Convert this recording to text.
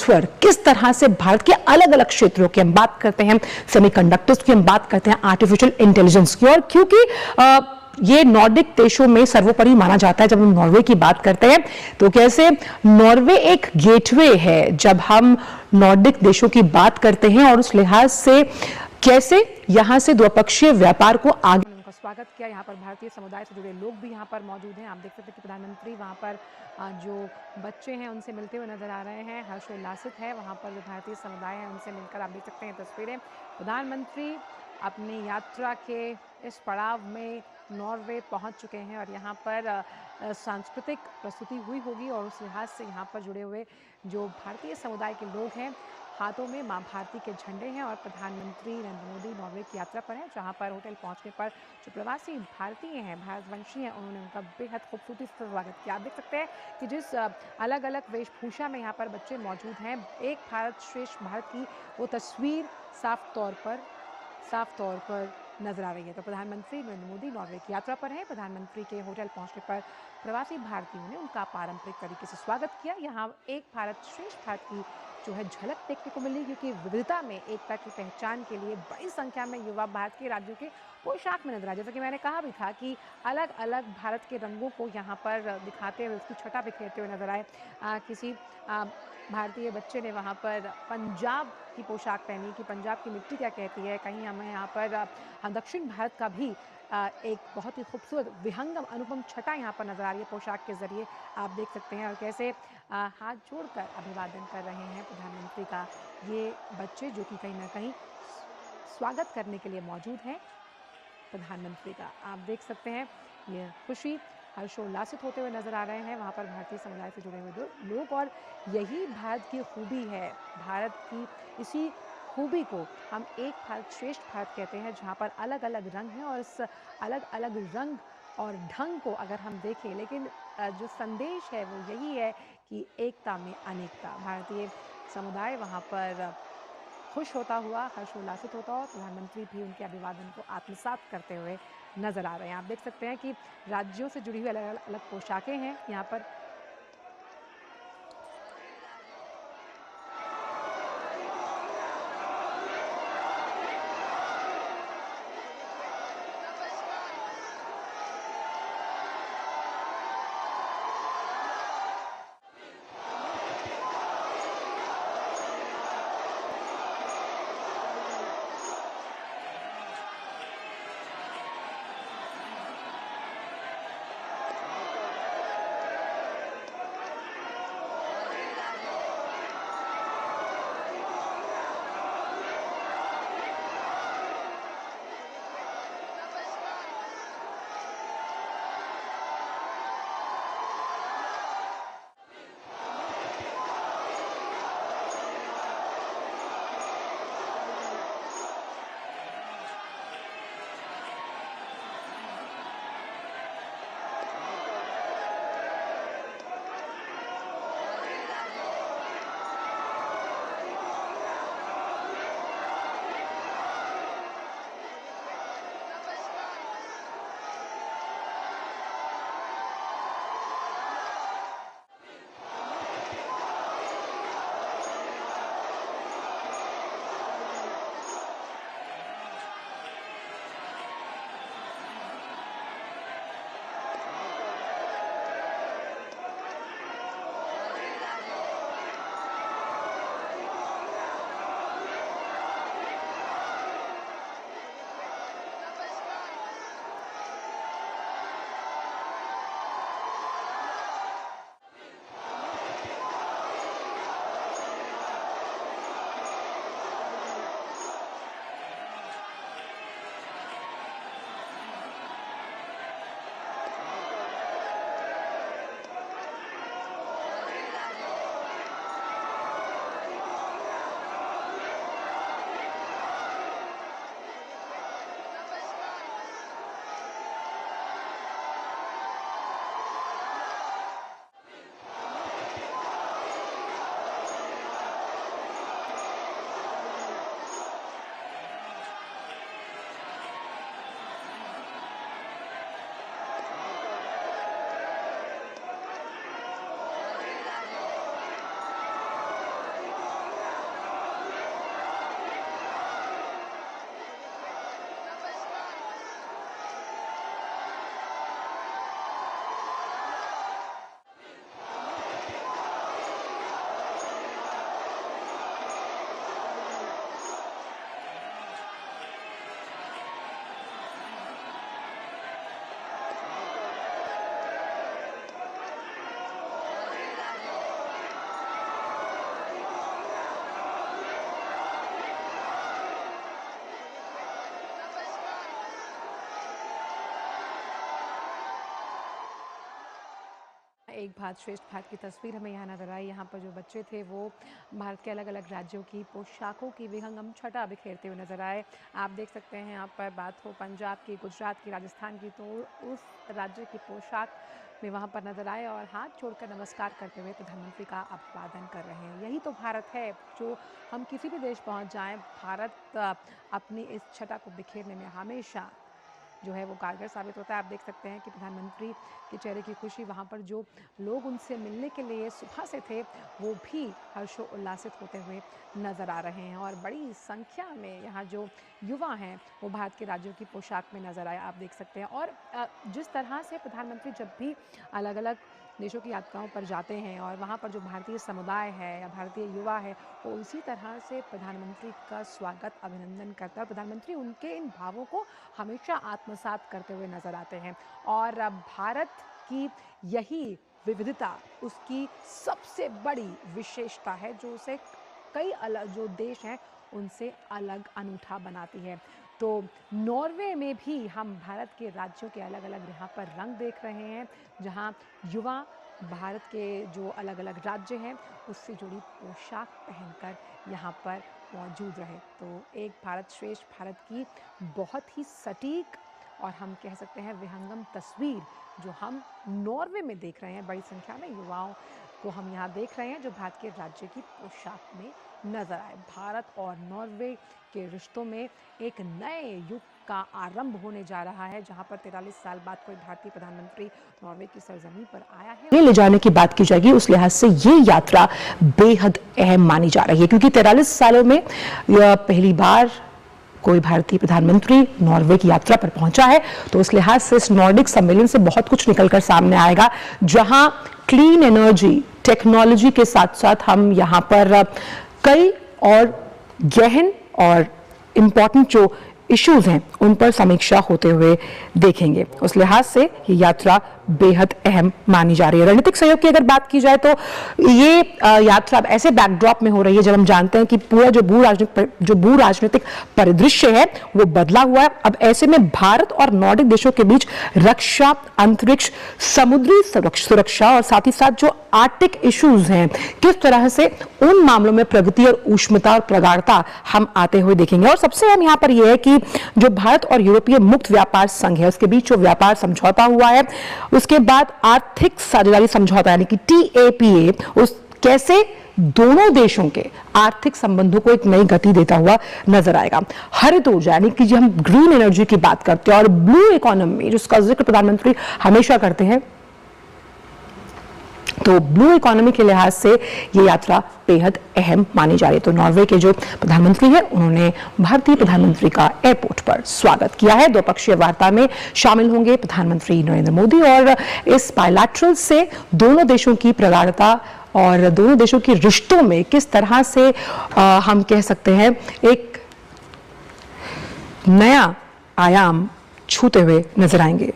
Transfer, किस तरह से भारत के अलग अलग क्षेत्रों की हम बात करते हैं, सेमीकंडक्टर्स की हम बात करते हैं, आर्टिफिशियल इंटेलिजेंस की, और क्योंकि ये नॉर्डिक देशों में सर्वोपरि माना जाता है। जब हम नॉर्वे की बात करते हैं तो कैसे नॉर्वे एक गेटवे है जब हम नॉर्डिक देशों की बात करते हैं, और उस लिहाज से कैसे यहां से द्विपक्षीय व्यापार को आगे उनका स्वागत किया। यहाँ पर भारतीय समुदाय से जुड़े लोग भी यहाँ पर मौजूद हैं। आप देख सकते हैं कि प्रधानमंत्री वहाँ पर जो बच्चे हैं उनसे मिलते हुए नजर आ रहे हैं, हर्षोल्लासित है। वहाँ पर जो भारतीय समुदाय है उनसे मिलकर आप देख सकते हैं तस्वीरें। प्रधानमंत्री अपनी यात्रा के इस पड़ाव में नॉर्वे पहुंच चुके हैं और यहाँ पर सांस्कृतिक प्रस्तुति हुई होगी, और उस लिहाज से यहाँ पर जुड़े हुए जो भारतीय समुदाय के लोग हैं हाथों में मां भारती के झंडे हैं, और प्रधानमंत्री नरेंद्र मोदी नॉर्वे की यात्रा पर हैं, जहां पर होटल पहुंचने पर जो प्रवासी भारतीय हैं, भारतवंशी हैं, उन्होंने उनका बेहद खूबसूरती से स्वागत किया। आप देख सकते हैं कि जिस अलग अलग वेशभूषा में यहाँ पर बच्चे मौजूद हैं, एक भारत श्रेष्ठ भारत की वो तस्वीर साफ तौर पर नजर आ रही है। तो प्रधानमंत्री नरेंद्र मोदी नॉर्वे की यात्रा पर हैं। प्रधानमंत्री के होटल पहुंचने पर प्रवासी भारतीयों ने उनका पारंपरिक तरीके से स्वागत किया। यहाँ एक भारत श्रेष्ठ भारत की जो है झलक देखने को मिली, क्योंकि विविधता में एकता की पहचान के लिए बड़ी संख्या में युवा भारत के राज्यों के पोशाक में नजर आए। जैसा कि मैंने कहा भी था कि अलग अलग भारत के रंगों को यहाँ पर दिखाते हुए उसकी छटा बिखेरते हुए नजर आए। किसी भारतीय बच्चे ने वहाँ पर पंजाब की पोशाक पहनी कि पंजाब की मिट्टी क्या कहती है। कहीं हमें यहाँ पर दक्षिण भारत का भी एक बहुत ही खूबसूरत विहंगम अनुपम छटा यहाँ पर नजर आ रही है पोशाक के जरिए, आप देख सकते हैं। और कैसे हाथ जोड़कर अभिवादन कर रहे हैं प्रधानमंत्री का ये बच्चे, जो कि कहीं ना कहीं स्वागत करने के लिए मौजूद हैं प्रधानमंत्री का। आप देख सकते हैं ये खुशी हर्षोल्लासित होते हुए नजर आ रहे हैं वहाँ पर भारतीय समुदाय से जुड़े हुए लोग, और यही भारत की खूबी है। भारत की इसी खूबी को हम एक भारत श्रेष्ठ भारत कहते हैं, जहाँ पर अलग अलग रंग हैं, और इस अलग अलग रंग और ढंग को अगर हम देखें, लेकिन जो संदेश है वो यही है कि एकता में अनेकता। भारतीय समुदाय वहाँ पर खुश होता हुआ, हर्षोल्लासित होता हुआ, प्रधानमंत्री भी उनके अभिवादन को आत्मसात करते हुए नजर आ रहे हैं। आप देख सकते हैं कि राज्यों से जुड़ी हुई अलग अलग पोशाकें हैं यहाँ पर। एक भारत श्रेष्ठ भारत की तस्वीर हमें यहाँ नजर आई। यहाँ पर जो बच्चे थे वो भारत के अलग अलग राज्यों की पोशाकों की विहंगम छटा बिखेरते हुए नजर आए। आप देख सकते हैं यहाँ पर बात हो पंजाब की, गुजरात की, राजस्थान की, तो उस राज्य की पोशाक में वहाँ पर नजर आए और हाथ जोड़कर नमस्कार करते हुए प्रधानमंत्री का अभिवादन कर रहे हैं। यही तो भारत है, जो हम किसी भी देश पहुँच जाएं, भारत अपनी इस छटा को बिखेरने में हमेशा जो है वो कारगर साबित होता है। आप देख सकते हैं कि प्रधानमंत्री के चेहरे की खुशी, वहाँ पर जो लोग उनसे मिलने के लिए सुबह से थे वो भी हर्षोल्लासित होते हुए नजर आ रहे हैं और बड़ी संख्या में यहाँ जो युवा हैं वो भारत के राज्यों की पोशाक में नजर आए, आप देख सकते हैं। और जिस तरह से प्रधानमंत्री जब भी अलग अलग देशों की यात्राओं पर जाते हैं और वहाँ पर जो भारतीय समुदाय है या भारतीय युवा है वो उसी तरह से प्रधानमंत्री का स्वागत, अभिनंदन करता है। प्रधानमंत्री उनके इन भावों को हमेशा आत्मसात करते हुए नजर आते हैं और भारत की यही विविधता उसकी सबसे बड़ी विशेषता है, जो उसे कई अलग जो देश हैं उनसे अलग, अनूठा बनाती है। तो नॉर्वे में भी हम भारत के राज्यों के अलग अलग यहाँ पर रंग देख रहे हैं, जहाँ युवा भारत के जो अलग अलग राज्य हैं उससे जुड़ी पोशाक पहनकर यहाँ पर मौजूद रहे। तो एक भारत श्रेष्ठ भारत की बहुत ही सटीक और हम कह सकते हैं विहंगम तस्वीर जो हम नॉर्वे में देख रहे हैं। बड़ी संख्या में युवाओं को हम यहाँ देख रहे हैं जो भारत के राज्य की पोशाक में नजर आए। भारत और नॉर्वे के रिश्तों में एक नए युग का आरंभ होने जा रहा है, जहां पर 43 साल बाद कोई भारतीय प्रधानमंत्री नॉर्वे की सरजमीन पर आया है। ले जाने की बात की जाएगी, उस लिहाज से ये यात्रा बेहद अहम मानी जा रही है, क्योंकि 43 सालों में पहली बार कोई भारतीय प्रधानमंत्री नॉर्वे की यात्रा पर पहुंचा है। तो उस लिहाज से इस नॉर्डिक सम्मेलन से बहुत कुछ निकलकर सामने आएगा, जहां क्लीन एनर्जी टेक्नोलॉजी के साथ साथ हम यहाँ पर कई और गहन और इम्पॉर्टेंट जो इश्यूज हैं उन पर समीक्षा होते हुए देखेंगे। उस लिहाज से ये यात्रा बेहद अहम मानी जा रही है। रणनीतिक सहयोग की अगर बात की जाए तो ये यात्रा अब ऐसे बैकड्रॉप में हो रही है जब हम जानते हैं कि पूरा जो भू राजनीतिक परिदृश्य है वो बदला हुआ है। अब ऐसे में भारत और नॉर्डिक देशों के बीच रक्षा, अंतरिक्ष, समुद्री सुरक्षा और साथ ही साथ जो आर्टिक इश्यूज हैं, किस तरह से उन मामलों में प्रगति और ऊष्मता और प्रगाढ़ता हम आते हुए देखेंगे। और सबसे अहम यहाँ पर यह है कि जो भारत और यूरोपीय मुक्त व्यापार संघ है उसके बीच जो व्यापार समझौता हुआ है, उसके बाद आर्थिक साझेदारी समझौता यानी कि TAPA, उस कैसे दोनों देशों के आर्थिक संबंधों को एक नई गति देता हुआ नजर आएगा। हरित ऊर्जा यानी कि जब हम ग्रीन एनर्जी की बात करते हैं और ब्लू इकोनॉमी जिसका जिक्र प्रधानमंत्री हमेशा करते हैं, तो ब्लू इकोनॉमी के लिहाज से ये यात्रा बेहद अहम मानी जा रही है। तो नॉर्वे के जो प्रधानमंत्री हैं उन्होंने भारतीय प्रधानमंत्री का एयरपोर्ट पर स्वागत किया है। द्विपक्षीय वार्ता में शामिल होंगे प्रधानमंत्री नरेंद्र मोदी और इस बायलैटरल से दोनों देशों की प्रगाढ़ता और दोनों देशों के रिश्तों में किस तरह से हम कह सकते हैं एक नया आयाम छूते हुए नजर आएंगे।